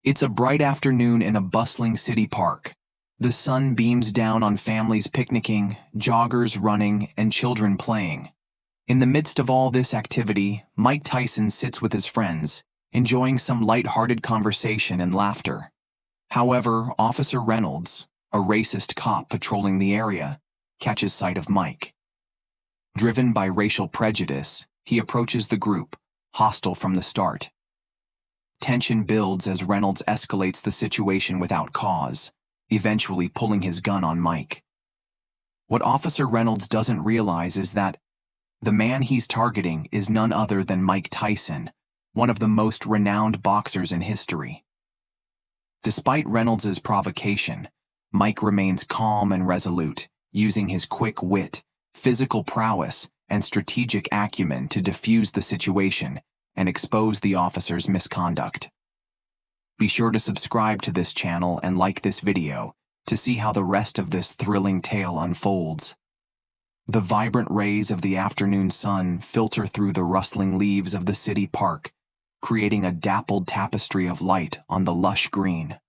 It's a bright afternoon in a bustling city park. The sun beams down on families picnicking, joggers running, and children playing. In the midst of all this activity, Mike Tyson sits with his friends, enjoying some light-hearted conversation and laughter. However, Officer Reynolds, a racist cop patrolling the area, catches sight of Mike. Driven by racial prejudice, he approaches the group, hostile from the start. Tension builds as Reynolds escalates the situation without cause, eventually pulling his gun on Mike. What Officer Reynolds doesn't realize is that the man he's targeting is none other than Mike Tyson, one of the most renowned boxers in history. Despite Reynolds' provocation, Mike remains calm and resolute, using his quick wit, physical prowess, and strategic acumen to defuse the situation and expose the officer's misconduct. Be sure to subscribe to this channel and like this video to see how the rest of this thrilling tale unfolds. The vibrant rays of the afternoon sun filter through the rustling leaves of the city park, creating a dappled tapestry of light on the lush green.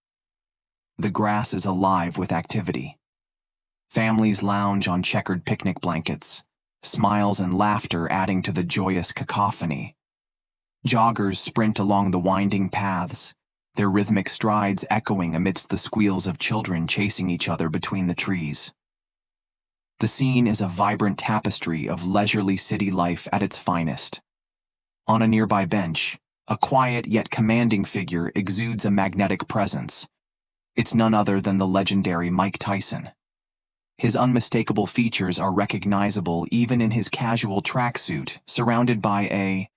The grass is alive with activity. Families lounge on checkered picnic blankets, smiles and laughter adding to the joyous cacophony. Joggers sprint along the winding paths, their rhythmic strides echoing amidst the squeals of children chasing each other between the trees. The scene is a vibrant tapestry of leisurely city life at its finest. On a nearby bench, a quiet yet commanding figure exudes a magnetic presence. It's none other than the legendary Mike Tyson. His unmistakable features are recognizable even in his casual tracksuit, surrounded by a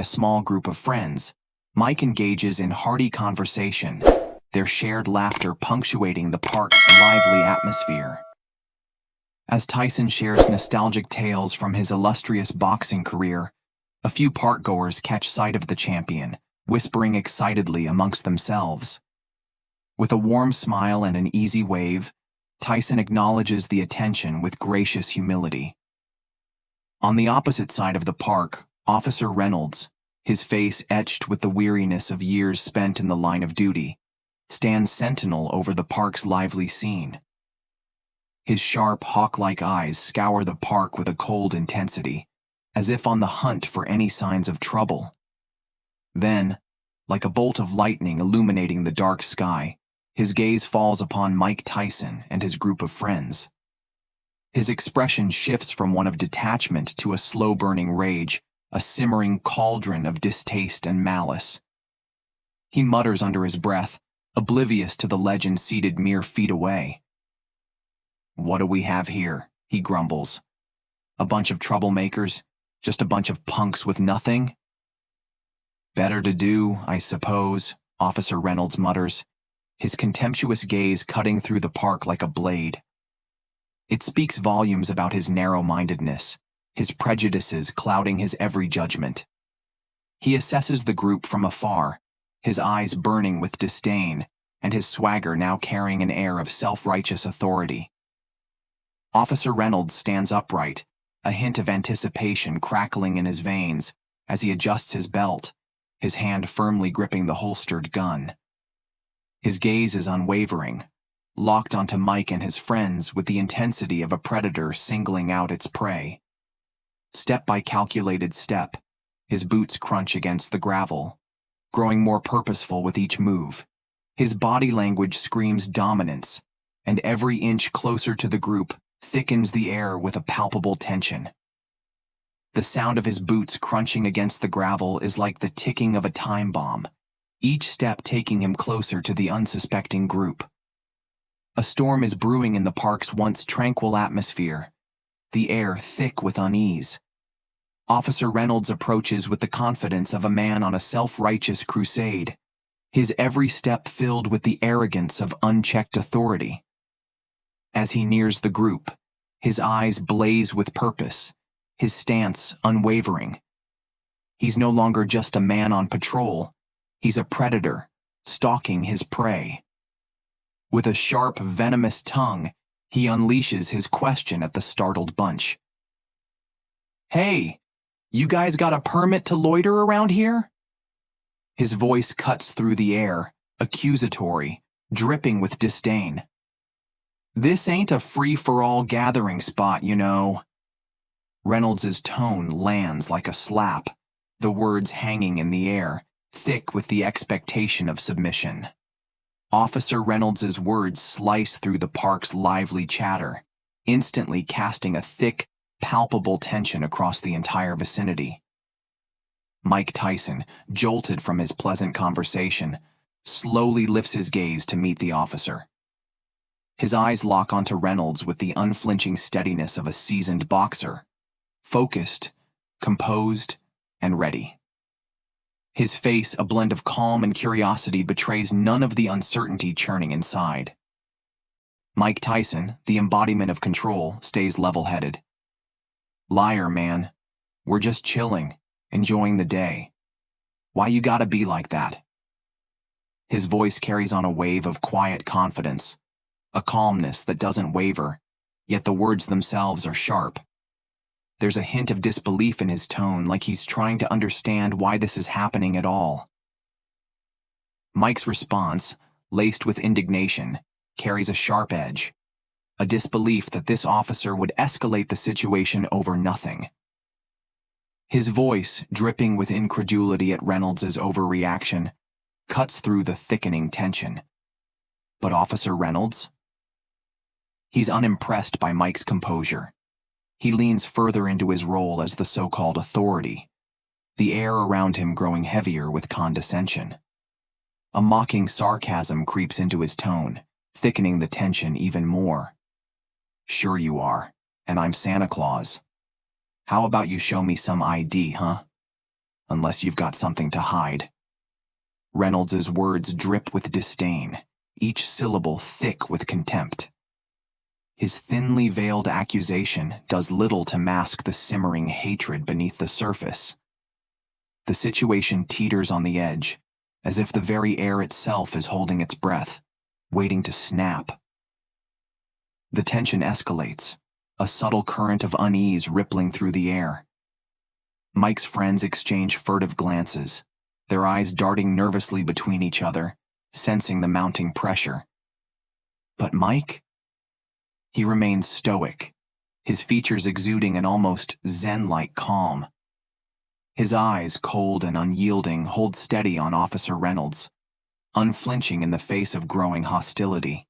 small group of friends. Mike engages in hearty conversation, their shared laughter punctuating the park's lively atmosphere. As Tyson shares nostalgic tales from his illustrious boxing career, a few parkgoers catch sight of the champion, whispering excitedly amongst themselves. With a warm smile and an easy wave, Tyson acknowledges the attention with gracious humility. On the opposite side of the park, Officer Reynolds, his face etched with the weariness of years spent in the line of duty, stands sentinel over the park's lively scene. His sharp, hawk-like eyes scour the park with a cold intensity, as if on the hunt for any signs of trouble. Then, like a bolt of lightning illuminating the dark sky, his gaze falls upon Mike Tyson and his group of friends. His expression shifts from one of detachment to a slow-burning rage, a simmering cauldron of distaste and malice. He mutters under his breath, oblivious to the legend seated mere feet away. "What do we have here?" he grumbles. "A bunch of troublemakers? Just a bunch of punks with nothing?" "Better to do, I suppose," Officer Reynolds mutters, his contemptuous gaze cutting through the park like a blade. It speaks volumes about his narrow-mindedness, his prejudices clouding his every judgment. He assesses the group from afar, his eyes burning with disdain, and his swagger now carrying an air of self-righteous authority. Officer Reynolds stands upright, a hint of anticipation crackling in his veins as he adjusts his belt, his hand firmly gripping the holstered gun. His gaze is unwavering, locked onto Mike and his friends with the intensity of a predator singling out its prey. Step by calculated step, his boots crunch against the gravel, growing more purposeful with each move. His body language screams dominance, and every inch closer to the group thickens the air with a palpable tension. The sound of his boots crunching against the gravel is like the ticking of a time bomb, each step taking him closer to the unsuspecting group. A storm is brewing in the park's once tranquil atmosphere, the air thick with unease. Officer Reynolds approaches with the confidence of a man on a self-righteous crusade, his every step filled with the arrogance of unchecked authority. As he nears the group, his eyes blaze with purpose, his stance unwavering. He's no longer just a man on patrol, he's a predator, stalking his prey. With a sharp, venomous tongue, he unleashes his question at the startled bunch. "Hey, you guys got a permit to loiter around here?" His voice cuts through the air, accusatory, dripping with disdain. "This ain't a free-for-all gathering spot, you know." Reynolds's tone lands like a slap, the words hanging in the air, thick with the expectation of submission. Officer Reynolds's words slice through the park's lively chatter, instantly casting a thick, palpable tension across the entire vicinity. Mike Tyson, jolted from his pleasant conversation, slowly lifts his gaze to meet the officer. His eyes lock onto Reynolds with the unflinching steadiness of a seasoned boxer, focused, composed, and ready. His face, a blend of calm and curiosity, betrays none of the uncertainty churning inside. Mike Tyson, the embodiment of control, stays level-headed. "Liar, man. We're just chilling, enjoying the day. Why you gotta be like that?" His voice carries on a wave of quiet confidence, a calmness that doesn't waver, yet the words themselves are sharp. There's a hint of disbelief in his tone, like he's trying to understand why this is happening at all. Mike's response, laced with indignation, carries a sharp edge, a disbelief that this officer would escalate the situation over nothing. His voice, dripping with incredulity at Reynolds' overreaction, cuts through the thickening tension. But Officer Reynolds? He's unimpressed by Mike's composure. He leans further into his role as the so-called authority, the air around him growing heavier with condescension. A mocking sarcasm creeps into his tone, thickening the tension even more. "Sure you are, and I'm Santa Claus. How about you show me some ID, huh? Unless you've got something to hide." Reynolds' words drip with disdain, each syllable thick with contempt. His thinly veiled accusation does little to mask the simmering hatred beneath the surface. The situation teeters on the edge, as if the very air itself is holding its breath, waiting to snap. The tension escalates, a subtle current of unease rippling through the air. Mike's friends exchange furtive glances, their eyes darting nervously between each other, sensing the mounting pressure. But Mike? He remains stoic, his features exuding an almost zen-like calm. His eyes, cold and unyielding, hold steady on Officer Reynolds, unflinching in the face of growing hostility.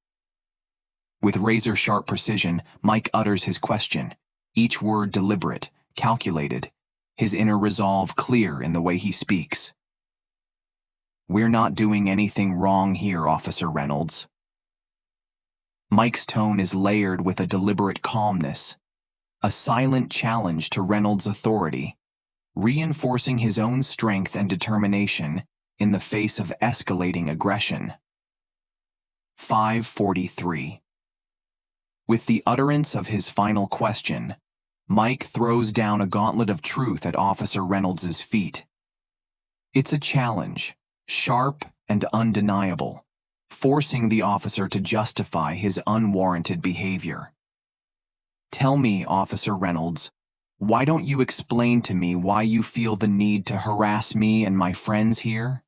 With razor-sharp precision, Mike utters his question, each word deliberate, calculated, his inner resolve clear in the way he speaks. "We're not doing anything wrong here, Officer Reynolds." Mike's tone is layered with a deliberate calmness, a silent challenge to Reynolds' authority, reinforcing his own strength and determination in the face of escalating aggression. 5:43. With the utterance of his final question, Mike throws down a gauntlet of truth at Officer Reynolds' feet. It's a challenge, sharp and undeniable, forcing the officer to justify his unwarranted behavior. "Tell me, Officer Reynolds, why don't you explain to me why you feel the need to harass me and my friends here?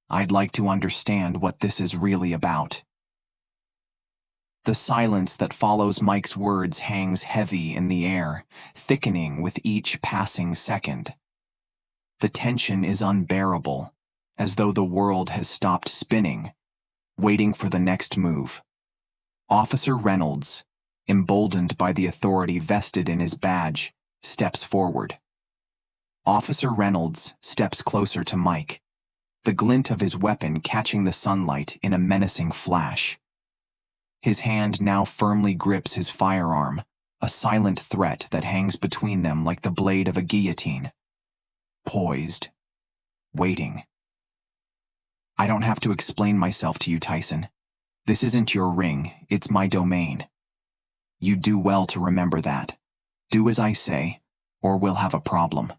I'd like to understand what this is really about." The silence that follows Mike's words hangs heavy in the air, thickening with each passing second. The tension is unbearable, as though the world has stopped spinning, waiting for the next move. Officer Reynolds, emboldened by the authority vested in his badge, steps forward. Officer Reynolds steps closer to Mike, the glint of his weapon catching the sunlight in a menacing flash. His hand now firmly grips his firearm, a silent threat that hangs between them like the blade of a guillotine. Poised, waiting. "I don't have to explain myself to you, Tyson. This isn't your ring, it's my domain. You do well to remember that. Do as I say, or we'll have a problem."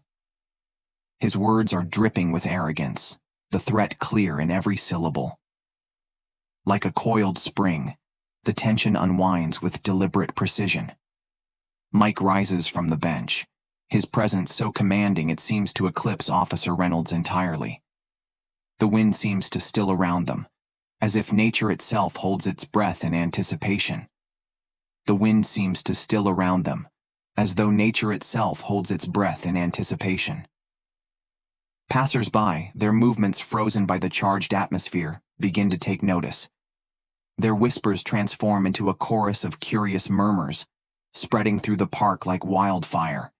His words are dripping with arrogance, the threat clear in every syllable. Like a coiled spring, the tension unwinds with deliberate precision. Mike rises from the bench, his presence so commanding it seems to eclipse Officer Reynolds entirely. The wind seems to still around them, as if nature itself holds its breath in anticipation. The wind seems to still around them, as though nature itself holds its breath in anticipation. Passers-by, their movements frozen by the charged atmosphere, begin to take notice. Their whispers transform into a chorus of curious murmurs, spreading through the park like wildfire.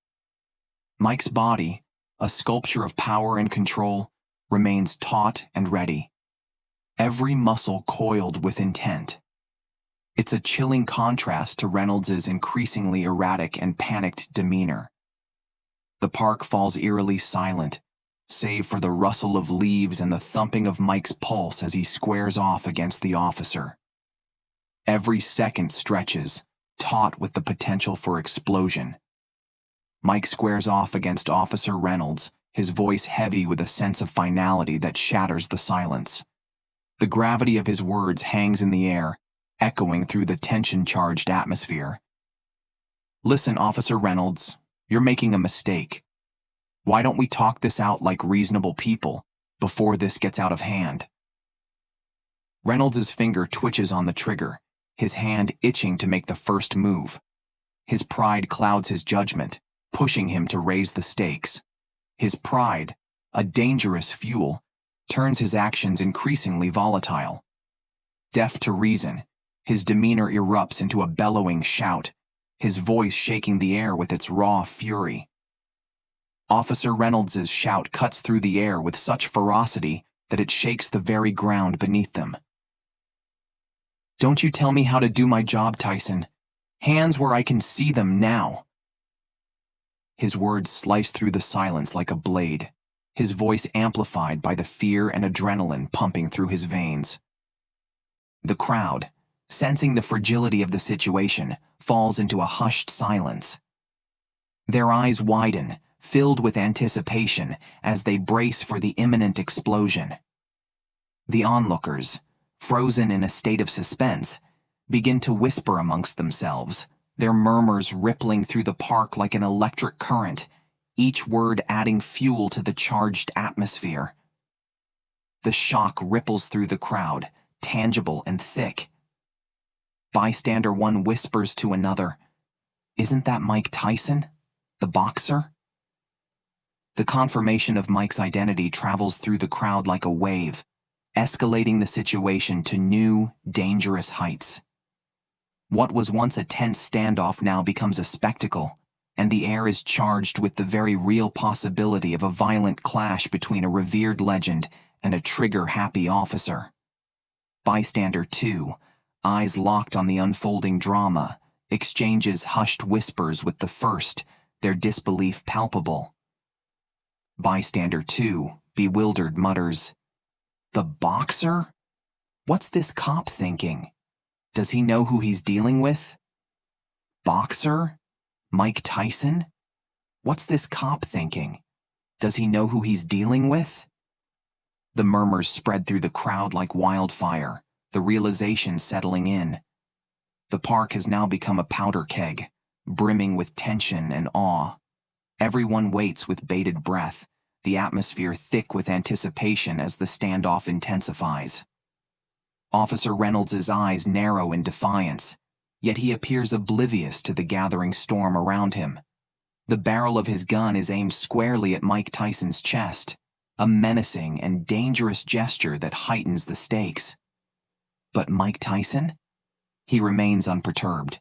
Mike's body, a sculpture of power and control, remains taut and ready, every muscle coiled with intent. It's a chilling contrast to Reynolds' increasingly erratic and panicked demeanor. The park falls eerily silent, save for the rustle of leaves and the thumping of Mike's pulse as he squares off against the officer. Every second stretches, taut with the potential for explosion. Mike squares off against Officer Reynolds, his voice heavy with a sense of finality that shatters the silence. The gravity of his words hangs in the air, echoing through the tension-charged atmosphere. "Listen, Officer Reynolds, you're making a mistake. Why don't we talk this out like reasonable people, before this gets out of hand?" Reynolds' finger twitches on the trigger, his hand itching to make the first move. His pride clouds his judgment, pushing him to raise the stakes. His pride, a dangerous fuel, turns his actions increasingly volatile. Deaf to reason, his demeanor erupts into a bellowing shout, his voice shaking the air with its raw fury. Officer Reynolds' shout cuts through the air with such ferocity that it shakes the very ground beneath them. "Don't you tell me how to do my job, Tyson. Hands where I can see them now." His words slice through the silence like a blade, his voice amplified by the fear and adrenaline pumping through his veins. The crowd, sensing the fragility of the situation, falls into a hushed silence. Their eyes widen, filled with anticipation as they brace for the imminent explosion. The onlookers, frozen in a state of suspense, begin to whisper amongst themselves, their murmurs rippling through the park like an electric current, each word adding fuel to the charged atmosphere. The shock ripples through the crowd, tangible and thick. Bystander one whispers to another, "Isn't that Mike Tyson, the boxer?" The confirmation of Mike's identity travels through the crowd like a wave, escalating the situation to new, dangerous heights. What was once a tense standoff now becomes a spectacle, and the air is charged with the very real possibility of a violent clash between a revered legend and a trigger-happy officer. Bystander 2, eyes locked on the unfolding drama, exchanges hushed whispers with the first, their disbelief palpable. Bystander 2, bewildered, mutters, "The boxer? What's this cop thinking? Does he know who he's dealing with? Boxer? Mike Tyson? What's this cop thinking? Does he know who he's dealing with?" The murmurs spread through the crowd like wildfire, the realization settling in. The park has now become a powder keg, brimming with tension and awe. Everyone waits with bated breath, the atmosphere thick with anticipation as the standoff intensifies. Officer Reynolds' eyes narrow in defiance, yet he appears oblivious to the gathering storm around him. The barrel of his gun is aimed squarely at Mike Tyson's chest, a menacing and dangerous gesture that heightens the stakes. But Mike Tyson? He remains unperturbed.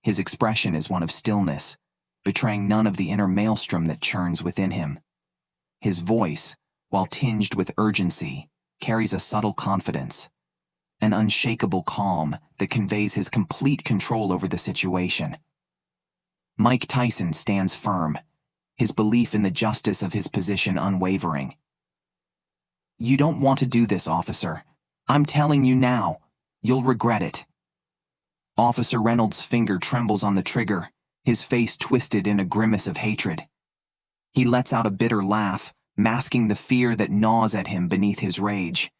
His expression is one of stillness, betraying none of the inner maelstrom that churns within him. His voice, while tinged with urgency, carries a subtle confidence, an unshakable calm that conveys his complete control over the situation. Mike Tyson stands firm, his belief in the justice of his position unwavering. "You don't want to do this, officer. I'm telling you now. You'll regret it." Officer Reynolds' finger trembles on the trigger, his face twisted in a grimace of hatred. He lets out a bitter laugh, masking the fear that gnaws at him beneath his rage.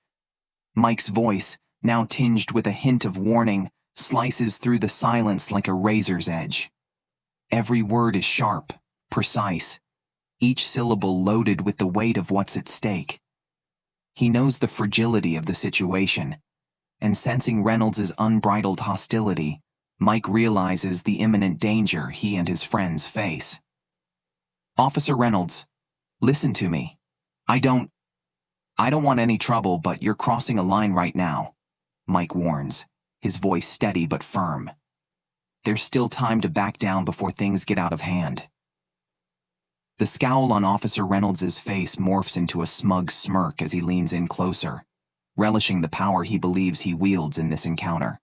Mike's voice, now tinged with a hint of warning, slices through the silence like a razor's edge. Every word is sharp, precise, each syllable loaded with the weight of what's at stake. He knows the fragility of the situation, and sensing Reynolds' unbridled hostility, Mike realizes the imminent danger he and his friends face. "Officer Reynolds, listen to me. I don't want any trouble, but you're crossing a line right now," Mike warns, his voice steady but firm. There's still time to back down before things get out of hand. The scowl on Officer Reynolds' face morphs into a smug smirk as he leans in closer, relishing the power he believes he wields in this encounter.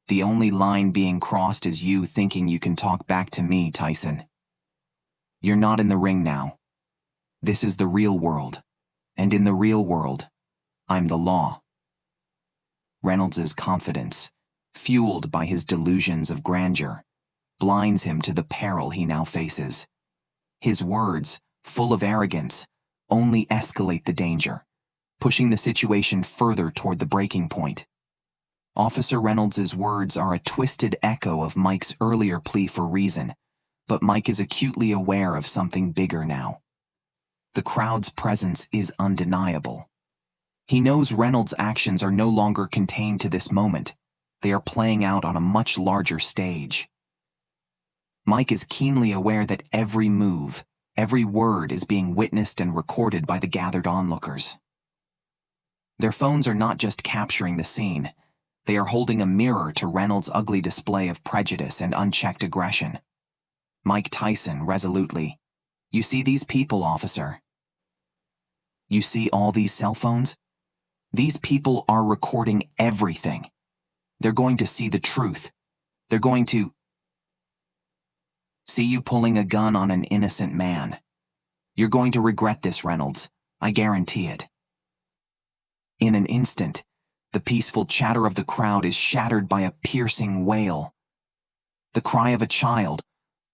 "The only line being crossed is you thinking you can talk back to me, Tyson. You're not in the ring now. This is the real world, and in the real world, I'm the law." Reynolds' confidence, fueled by his delusions of grandeur, blinds him to the peril he now faces. His words, full of arrogance, only escalate the danger, pushing the situation further toward the breaking point. Officer Reynolds' words are a twisted echo of Mike's earlier plea for reason, but Mike is acutely aware of something bigger now. The crowd's presence is undeniable. He knows Reynolds' actions are no longer contained to this moment. They are playing out on a much larger stage. Mike is keenly aware that every move, every word is being witnessed and recorded by the gathered onlookers. Their phones are not just capturing the scene, they are holding a mirror to Reynolds' ugly display of prejudice and unchecked aggression. Mike Tyson resolutely, "You see these people, officer? You see all these cell phones? These people are recording everything. They're going to see the truth. They're going to see you pulling a gun on an innocent man. You're going to regret this, Reynolds. I guarantee it." In an instant, the peaceful chatter of the crowd is shattered by a piercing wail. The cry of a child,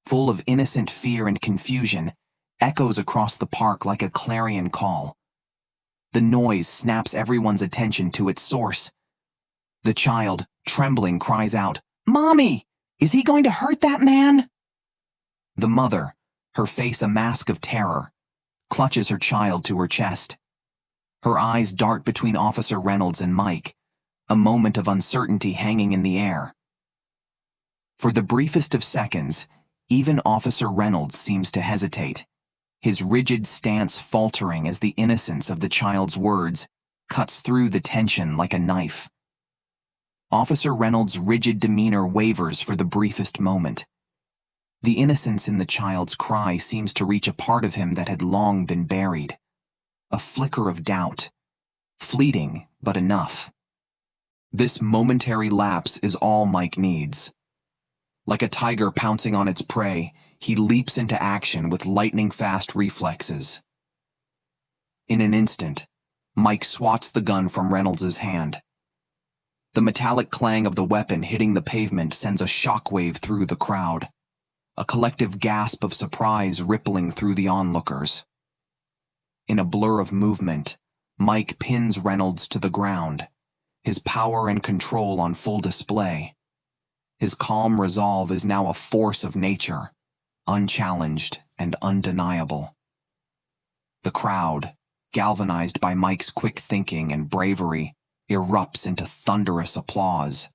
full of innocent fear and confusion, echoes across the park like a clarion call. The noise snaps everyone's attention to its source. The child, trembling, cries out, "Mommy! Is he going to hurt that man?" The mother, her face a mask of terror, clutches her child to her chest. Her eyes dart between Officer Reynolds and Mike, a moment of uncertainty hanging in the air. For the briefest of seconds, even Officer Reynolds seems to hesitate, his rigid stance faltering as the innocence of the child's words cuts through the tension like a knife. Officer Reynolds' rigid demeanor wavers for the briefest moment. The innocence in the child's cry seems to reach a part of him that had long been buried. A flicker of doubt, fleeting but enough. This momentary lapse is all Mike needs. Like a tiger pouncing on its prey, he leaps into action with lightning-fast reflexes. In an instant, Mike swats the gun from Reynolds' hand. The metallic clang of the weapon hitting the pavement sends a shockwave through the crowd, a collective gasp of surprise rippling through the onlookers. In a blur of movement, Mike pins Reynolds to the ground, his power and control on full display. His calm resolve is now a force of nature, unchallenged and undeniable. The crowd, galvanized by Mike's quick thinking and bravery, erupts into thunderous applause.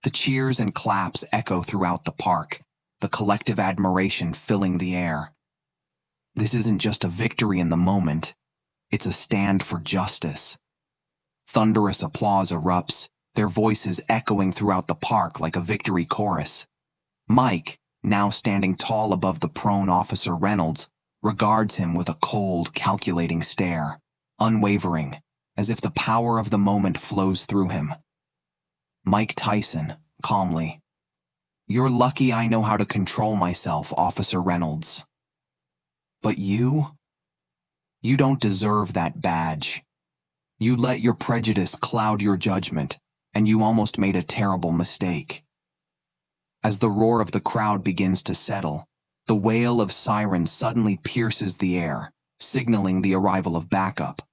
The cheers and claps echo throughout the park, the collective admiration filling the air. This isn't just a victory in the moment, it's a stand for justice. Thunderous applause erupts, their voices echoing throughout the park like a victory chorus. Mike, now standing tall above the prone Officer Reynolds, regards him with a cold, calculating stare, unwavering, as if the power of the moment flows through him. Mike Tyson, calmly, "You're lucky I know how to control myself, Officer Reynolds. But you don't deserve that badge. You let your prejudice cloud your judgment, and you almost made a terrible mistake." As the roar of the crowd begins to settle, the wail of sirens suddenly pierces the air, signaling the arrival of backup.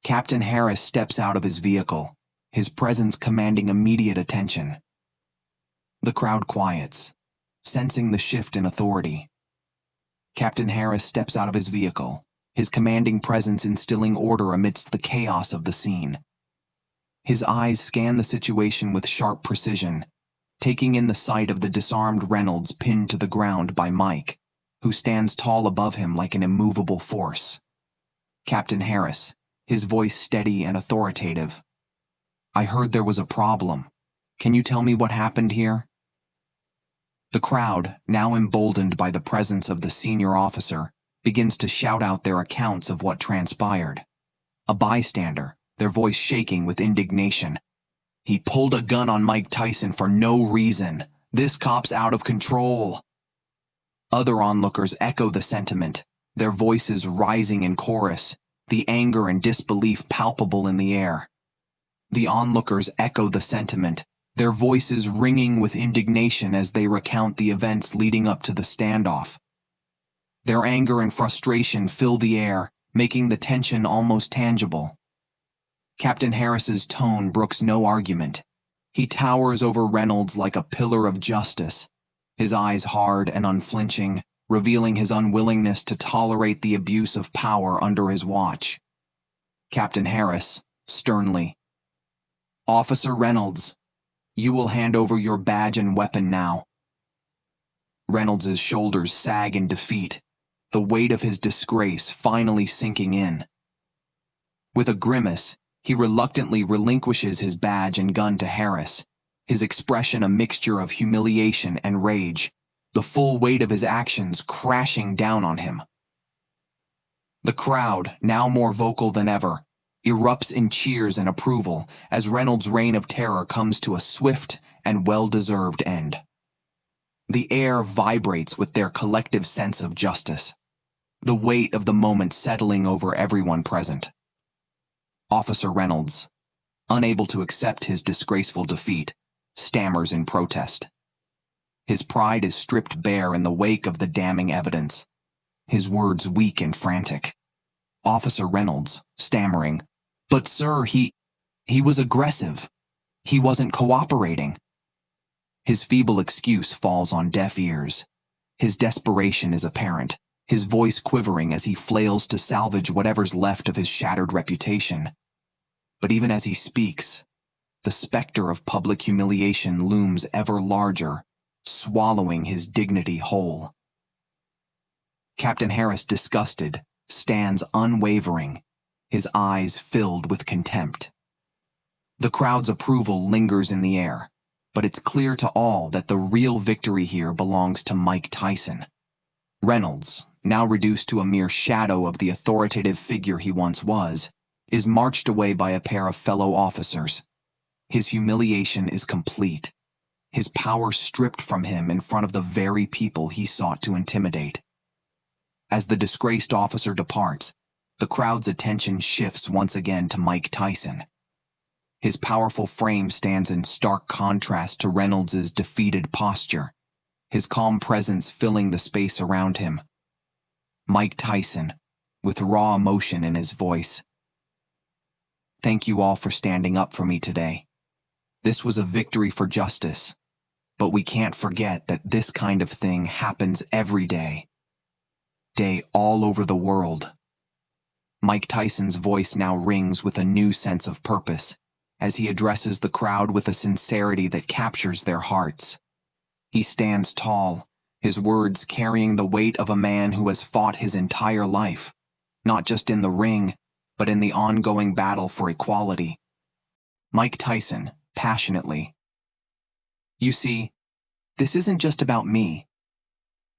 Captain Harris steps out of his vehicle, his presence commanding immediate attention. The crowd quiets, sensing the shift in authority. Captain Harris steps out of his vehicle, his commanding presence instilling order amidst the chaos of the scene. His eyes scan the situation with sharp precision, taking in the sight of the disarmed Reynolds pinned to the ground by Mike, who stands tall above him like an immovable force. Captain Harris, his voice steady and authoritative. "I heard there was a problem. Can you tell me what happened here?" The crowd, now emboldened by the presence of the senior officer, begins to shout out their accounts of what transpired. A bystander, their voice shaking with indignation. "He pulled a gun on Mike Tyson for no reason. This cop's out of control." Other onlookers echo the sentiment, their voices rising in chorus, the anger and disbelief palpable in the air. The onlookers echo the sentiment, their voices ringing with indignation as they recount the events leading up to the standoff. Their anger and frustration fill the air, making the tension almost tangible. Captain Harris's tone brooks no argument. He towers over Reynolds like a pillar of justice, his eyes hard and unflinching, revealing his unwillingness to tolerate the abuse of power under his watch. Captain Harris, sternly, "Officer Reynolds, you will hand over your badge and weapon now." Reynolds' shoulders sag in defeat, the weight of his disgrace finally sinking in. With a grimace, he reluctantly relinquishes his badge and gun to Harris, his expression a mixture of humiliation and rage, the full weight of his actions crashing down on him. The crowd, now more vocal than ever, erupts in cheers and approval as Reynolds' reign of terror comes to a swift and well-deserved end. The air vibrates with their collective sense of justice, the weight of the moment settling over everyone present. Officer Reynolds, unable to accept his disgraceful defeat, stammers in protest. His pride is stripped bare in the wake of the damning evidence, his words weak and frantic. Officer Reynolds, stammering, "But sir, he was aggressive. He wasn't cooperating." His feeble excuse falls on deaf ears. His desperation is apparent, his voice quivering as he flails to salvage whatever's left of his shattered reputation. But even as he speaks, the specter of public humiliation looms ever larger, swallowing his dignity whole. Captain Harris, disgusted, stands unwavering, his eyes filled with contempt. The crowd's approval lingers in the air, but it's clear to all that the real victory here belongs to Mike Tyson. Reynolds, now reduced to a mere shadow of the authoritative figure he once was, is marched away by a pair of fellow officers. His humiliation is complete, his power stripped from him in front of the very people he sought to intimidate. As the disgraced officer departs, the crowd's attention shifts once again to Mike Tyson. His powerful frame stands in stark contrast to Reynolds' defeated posture, his calm presence filling the space around him. Mike Tyson, with raw emotion in his voice. "Thank you all for standing up for me today. This was a victory for justice, but we can't forget that this kind of thing happens every day. All over the world." Mike Tyson's voice now rings with a new sense of purpose, as he addresses the crowd with a sincerity that captures their hearts. He stands tall, his words carrying the weight of a man who has fought his entire life, not just in the ring, but in the ongoing battle for equality. Mike Tyson, passionately, "You see, this isn't just about me.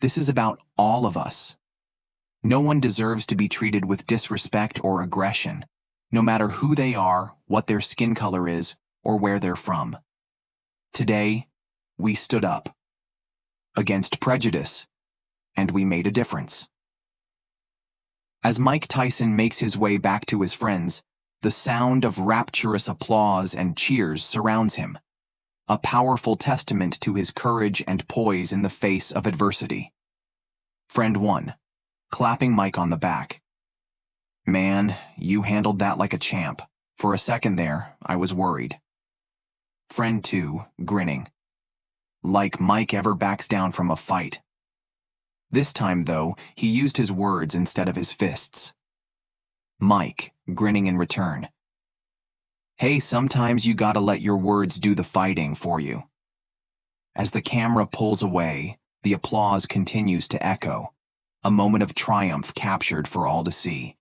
This is about all of us. No one deserves to be treated with disrespect or aggression, no matter who they are, what their skin color is, or where they're from. Today, we stood up against prejudice, and we made a difference." As Mike Tyson makes his way back to his friends, the sound of rapturous applause and cheers surrounds him, a powerful testament to his courage and poise in the face of adversity. Friend 1, clapping Mike on the back. "Man, you handled that like a champ. For a second there, I was worried." Friend 2, grinning. "Like Mike ever backs down from a fight." This time, though, he used his words instead of his fists. Mike, grinning in return. Hey, sometimes you gotta let your words do the fighting for you. As the camera pulls away, the applause continues to echo, a moment of triumph captured for all to see.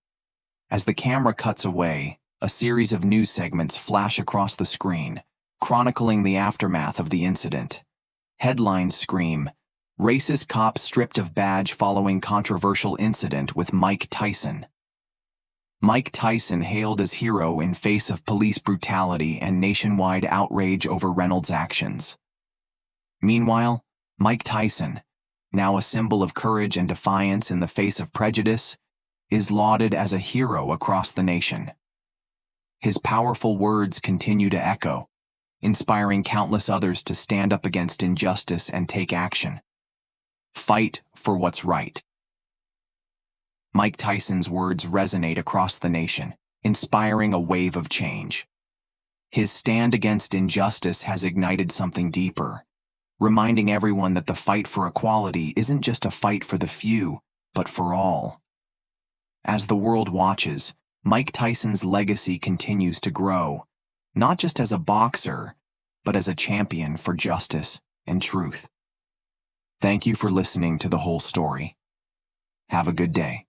As the camera cuts away, a series of news segments flash across the screen, chronicling the aftermath of the incident. Headlines scream, "Racist cop stripped of badge following controversial incident with Mike Tyson." Mike Tyson hailed as hero in face of police brutality and nationwide outrage over Reynolds' actions. Meanwhile, Mike Tyson, now a symbol of courage and defiance in the face of prejudice, is lauded as a hero across the nation. His powerful words continue to echo, inspiring countless others to stand up against injustice and take action. Fight for what's right. Mike Tyson's words resonate across the nation, inspiring a wave of change. His stand against injustice has ignited something deeper, reminding everyone that the fight for equality isn't just a fight for the few, but for all. As the world watches, Mike Tyson's legacy continues to grow, not just as a boxer, but as a champion for justice and truth. Thank you for listening to the whole story. Have a good day.